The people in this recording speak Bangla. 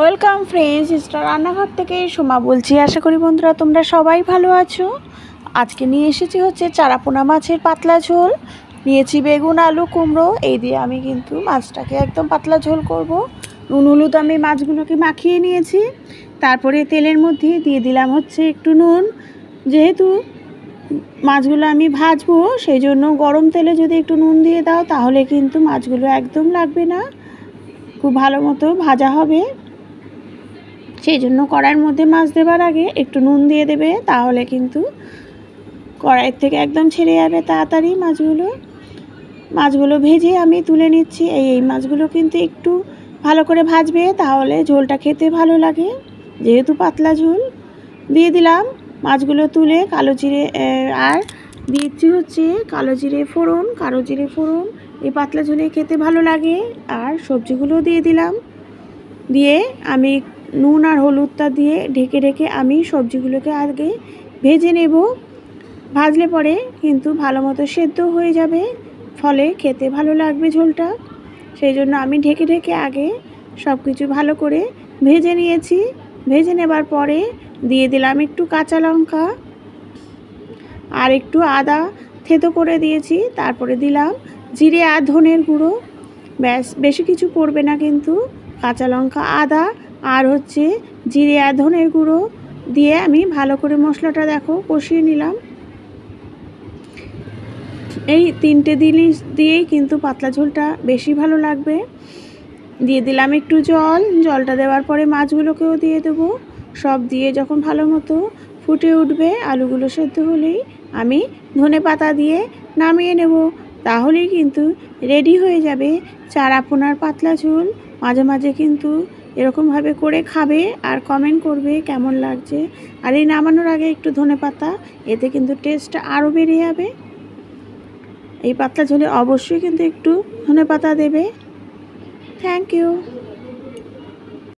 ওয়েলকাম ফ্রেন্ডস, স্টার রান্নাঘর থেকে সোমা বলছি। আশা করি বন্ধুরা তোমরা সবাই ভালো আছো। আজকে নিয়ে এসেছি হচ্ছে চারাপোনা মাছের পাতলা ঝোল। নিয়েছি বেগুন, আলু, কুমড়ো। এই দিয়ে আমি কিন্তু মাছটাকে একদম পাতলা ঝোল করব। নুন হলুদ আমি মাছগুলোকে মাখিয়ে নিয়েছি। তারপরে তেলের মধ্যে দিয়ে দিলাম হচ্ছে একটু নুন। যেহেতু মাছগুলো আমি ভাজবো, সেই জন্য গরম তেলে যদি একটু নুন দিয়ে দাও তাহলে কিন্তু মাছগুলো একদম লাগবে না, খুব ভালো মতো ভাজা হবে। সেই জন্য কড়াইয়ের মধ্যে মাছ দেবার আগে একটু নুন দিয়ে দেবে, তাহলে কিন্তু কড়াইয়ের থেকে একদম ছেড়ে যাবে তাড়াতাড়ি মাছগুলো ভেজে আমি তুলে নিচ্ছি। এই মাছগুলো কিন্তু একটু ভালো করে ভাজবে, তাহলে ঝোলটা খেতে ভালো লাগে। যেহেতু পাতলা ঝোল, দিয়ে দিলাম মাছগুলো তুলে কালো জিরে আর দিচ্ছি হচ্ছে কালো জিরে ফোড়ন। এই পাতলা ঝোলে খেতে ভালো লাগে। আর সবজিগুলো দিয়ে দিলাম, দিয়ে আমি নুন আর হলুদটা দিয়ে ঢেকে আমি সবজিগুলোকে আগে ভেজে নেব। ভাজলে পরে কিন্তু ভালো মতো সেদ্ধ হয়ে যাবে, ফলে খেতে ভালো লাগবে ঝোলটা। সেই জন্য আমি ঢেকে আগে সব কিছু ভালো করে ভেজে নিয়েছি। ভেজে নেবার পরে দিয়ে দিলাম একটু কাঁচা লঙ্কা আর একটু আদা থেতো করে দিয়েছি। তারপরে দিলাম জিরে আর ধনের গুঁড়ো। ব্যাস, বেশি কিছু পড়বে না, কিন্তু কাঁচা লঙ্কা, আদা আর হচ্ছে জিরে আর ধনের গুঁড়ো দিয়ে আমি ভালো করে মশলাটা কষিয়ে নিলাম। এই তিনটে জিনিস দিয়েই কিন্তু পাতলা ঝোলটা বেশি ভালো লাগবে। দিয়ে দিলাম একটু জলটা দেওয়ার পরে মাছগুলোকেও দিয়ে দেবো। সব দিয়ে যখন ভালো মতো ফুটে উঠবে, আলুগুলো সেদ্ধ হলেই আমি ধনেপাতা দিয়ে নামিয়ে নেব। তাহলেই কিন্তু রেডি হয়ে যাবে চারাপোনার পাতলা ঝোল। মাঝে মাঝে কিন্তু এরকমভাবে করে খাবে আর কমেন্ট করবে কেমন লাগছে। আর এই নামানোর আগে একটু ধনেপাতা, এতে কিন্তু টেস্টটা আরও বেড়ে যাবে। এই পাতলা ঝোলে অবশ্যই কিন্তু একটু ধনেপাতা দেবে। Thank you.